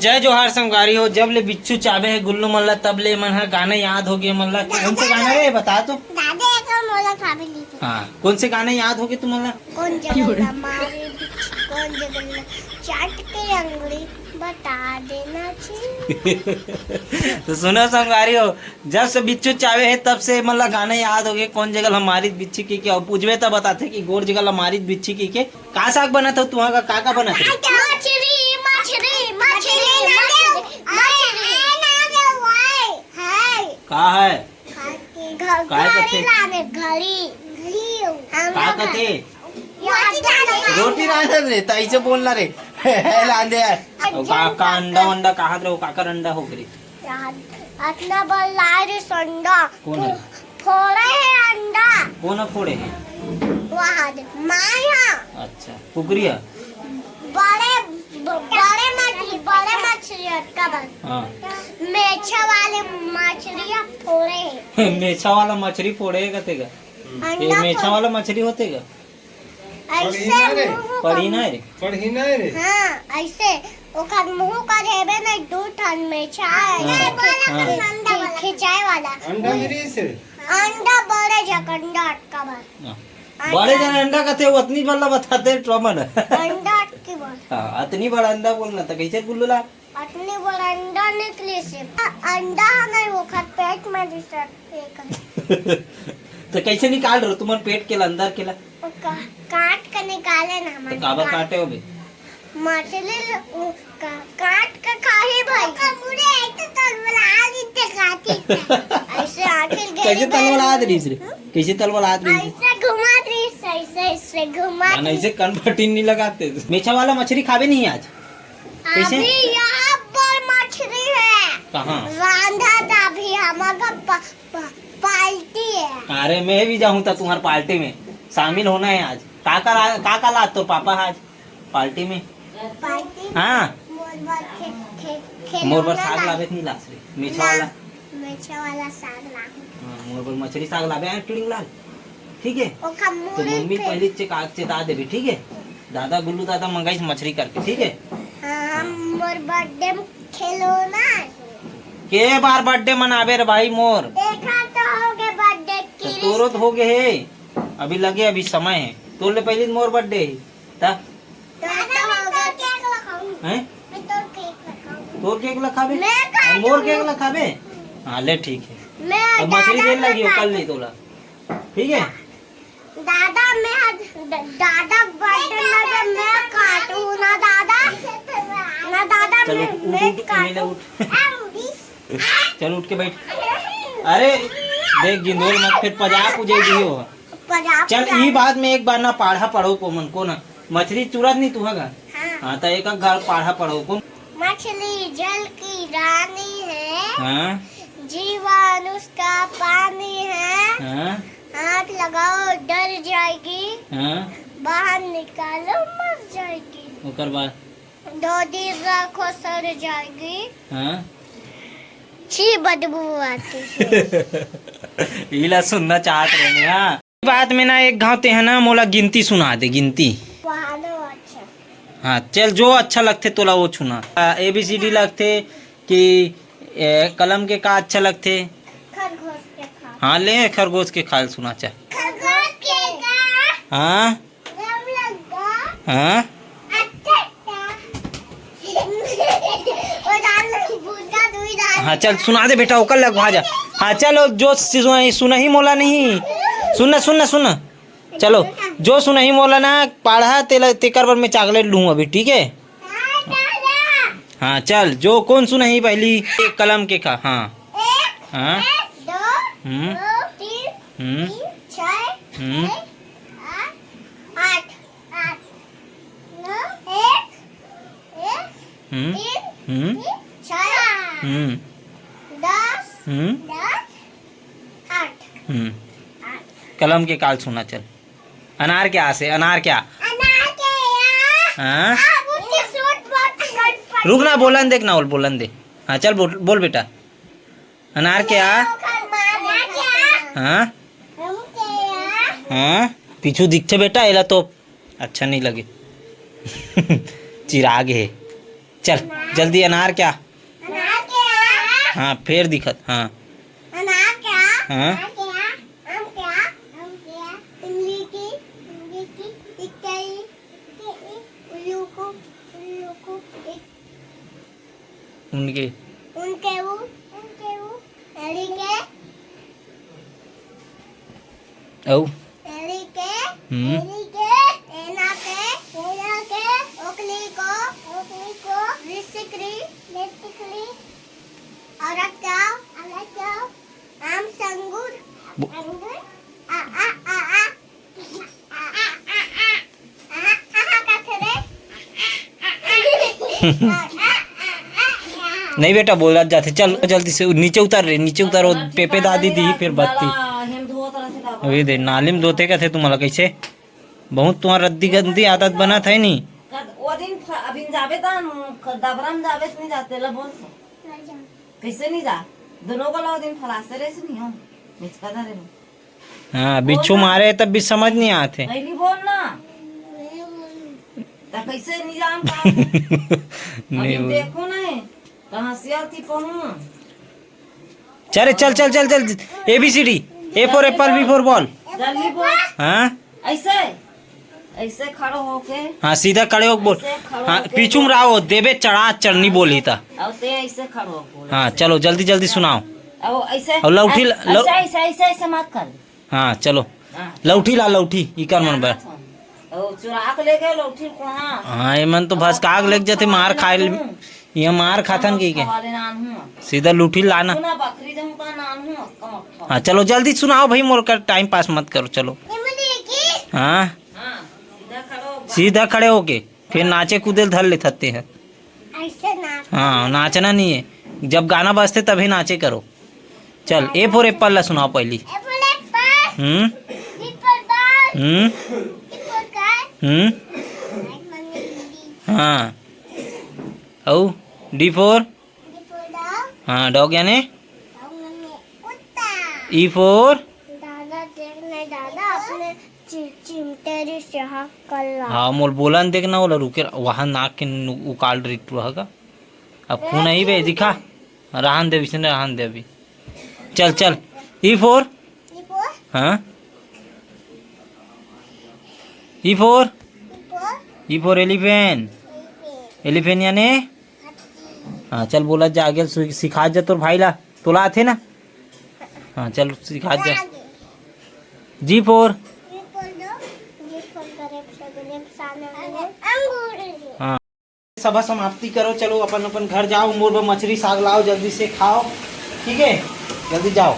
जय जोहार संगवारी हो। जब ले बिच्छू चाबे है गुल्लू मल्ला तब ले मन गाना याद हो गए मल्ला। कौन से गाना रे बता तो। हाँ कौन से गाने याद हो गए तुम्हारा? कौन जगह मारे कौन जगह चाट के अंगुली बता देना चाहिए। तो सुनो संगवारी हो, जब से बिच्छू चावे है तब से मतलब गाने याद हो गए। कौन जगह हमारी बिच्छी की और पूछवे तब बताते कि गोर जगह हमारी बिच्छी की के का साग बना था तुम्हारा का बना था? का है रोटी रे ताई से बोलना रे लांदे काका अंडा वंडा कहा रे काका अंडा हो गई अपना बल्ला रे संडा कौन है? फोड़े है अंडा कौन फोड़े है? वहाँ माया। अच्छा पुकरिया बड़े मछली अटका बस। हाँ मेछा वाले मछलियाँ फोड़े है। मेछा वाला मछली फोड़े कतेगा? ये मेछा वाला मछली होतेगा ऐसे पढ़ी ना रे। हाँ ऐसे ओकर मुंह का हेबे ना दो ठन मेछा है खिंचाए वाला अंडा बड़े जकंडा अटका बस। बड़े जन अंडा कथे उतनी बल्ला बताते ट्रमन अंडा अटकी बस। हाँ अतनी बड़ा अंडा बोलना था कैसे गुल्लूला अतनी बड़ा अंडा निकले से अंडा नहीं वो पेट में तो कैसे निकाल रहे हो तुम पेट के अंदर के काट कर निकाले ना तो काबर काटे हो बे? मछली काट के खाही भाई मुझे ऐसे तलवार इतने खाती ऐसे आखिर कैसे तलवार आद रही रे? कैसे तलवार आद रही ऐसे घुमा रही ऐसे घुमा ऐसे कन्फर्टिन नहीं लगाते। मेछा वाला मछली खावे नहीं आज कैसे? अभी यहाँ पर मछली है कहाँ रांधा था अभी हमारा पार्टी है। अरे मैं भी जाऊँ था तुम्हारे पार्टी में शामिल होना है आज। का ला तो पापा आज पार्टी में? पार्टी हाँ मोर पर साग ला लावे नहीं लास रे मेछा वाला साग ला मोर पर मछली साग लावे हैं टिड़िंग लाल ठीक है। ओ तो मम्मी पहले चेता देवी ठीक है। दादा गुल्लू दादा मंगाई मछली करके ठीक है। हाँ मोर बर्थडे खेलो ना के बार बर्थडे मनावे रे भाई मोर? देखा तो हो गए बर्थडे तो की तोरो तो हो गए है अभी लगे अभी समय है तो ले पहले मोर बर्थडे है ता हैं तो केक लखाबे मोर केक लखाबे। हाँ ले ठीक है अब मछली देर लगी हो कल नहीं तोला ठीक है। दादा दादा बर्थडे में मैं काटूं ना दादा चलो मैं उठ चल उठ के बैठ। अरे देख गिंदोल मत फिर पजा पूजे दियो। चल ये बात में एक बार ना पाढ़ा पढ़ो को मन को ना मछली चुरा नहीं तू है। हाँ तो एक घर पाढ़ा पढ़ो को। मछली जल की रानी है हाँ जीवन उसका पानी है हाँ हाथ लगाओ डर जाएगी हाँ बाहर निकालो मर जाएगी ओकर बाद 2 दिन रखो सड़ जाएगी हाँ छी बदबू आती है। इला सुनना चाहत रहे हाँ बात में ना एक गाँव ते है ना मोला गिनती सुना दे गिनती। अच्छा हाँ चल जो अच्छा लगते तोला वो छुना ABCD लगते कि कलम के का अच्छा लगते? खरगोश के खा हाँ ले खरगोश के खाल सुना चल। खरगोश के का हाँ रब लगा हाँ अच्छा वो डाल बुझा दुई डाल। हाँ चल सुना दे बेटा ओकर लगवा जा। हाँ चलो जो सुना ही मोला नहीं सुनना चलो जो सुना ही मोला ना पढ़ा तेकर पर मैं चॉकलेट लूँ अभी ठीक है। हाँ चल जो कौन सुना ही पहली एक कलम के का हाँ हाँ 2 3 6 8 9 1 10 कलम के काल सुना चल। अनार क्या से अनार क्या हाँ रुक ना बोलन देख ना बोलन दे। हाँ चल बोल बेटा अनार क्या हाँ हाँ पीछू दिखते बेटा एला तो अच्छा नहीं लगे चिराग है चल जल्दी अनार क्या? अनार क्या? हाँ फिर दिखत हाँ अनार क्या? हाँ आम क्या? आम क्या? आम क्या? इमली की इकाई उल्लू को उनके एली के औ एली के हम्म एना के ओकली को लिसिकली और क्या आम संगूर अंगूर आ आ आ आ नहीं बेटा बोला जाते चल जल्दी से नीचे उतर रे नीचे उतारो पेपे दादी दी फिर बत्ती अभी दे नाली में धोते कैसे तुम्हारा कैसे बहुत तुम्हारा रद्दी गंदी आदत बना था नहीं वो दिन अभी जावे तो दबरम जावे नहीं जाते ला बोल कैसे नहीं जा दोनों को लो दिन फलासे रे से नहीं हो मिचका रे हाँ बिच्छू मारे तब भी समझ नहीं आते नहीं बोलना तो कैसे नहीं जान का अभी देखो ना कहां से आती पहुं चल चल चल चल चल ABCD A for Apple B for ball जल्दी बोल हाँ ऐसे खड़ो होके हाँ सीधा खड़े हो बोल हाँ पीछू में रहो देवे चढ़ा चढ़नी बोली था और ते ऐसे खड़ो हो बोल हाँ चलो जल्दी जल्दी सुनाओ और ऐसे और लौठी ऐसे मत कर हाँ चलो हाँ। लौठी ला लौठी इकर मन बर और चुरा के ले गए लौठी को हाँ हाँ ये मन तो भसकाग लग जाते मार खाए ये मार खाथन की के वाले नान हूं सीधा लौठी लाना सुना बकरी जम का नान हूं कम हाँ चलो जल्दी सुनाओ भाई मोर कर टाइम पास मत करो चलो हाँ हां सीधा खड़ो सीधा खड़े होके फिर नाचे कूदे धर ले थते हैं ऐसे ना हाँ नाचना नहीं है जब गाना बजते तभी नाचे करो चल A फॉर एप्पल ला सुनाओ पहली हम्म हम्म हम्म हाँ औ D फॉर हाँ डॉग यानी E फॉर दादा देखने दादा अपने चिमटे से कर रहा हाँ मोल बोला न देखना बोला रुके वहाँ नाक के उकाल रही रहेगा अब खून नहीं बे दिखा रहन दे विष्णु रहन दे अभी चल चल E फॉर हाँ E फॉर एलिफेंट एलिफेंट यानी हाँ चल बोला जा आगे सिखा जा तोर भाई ला तोला आथे ना हाँ चल सिखा जा G फॉर हाँ सभा समाप्ति करो चलो अपन अपन घर जाओ मोर मछली साग लाओ जल्दी से खाओ ठीक है जल्दी जाओ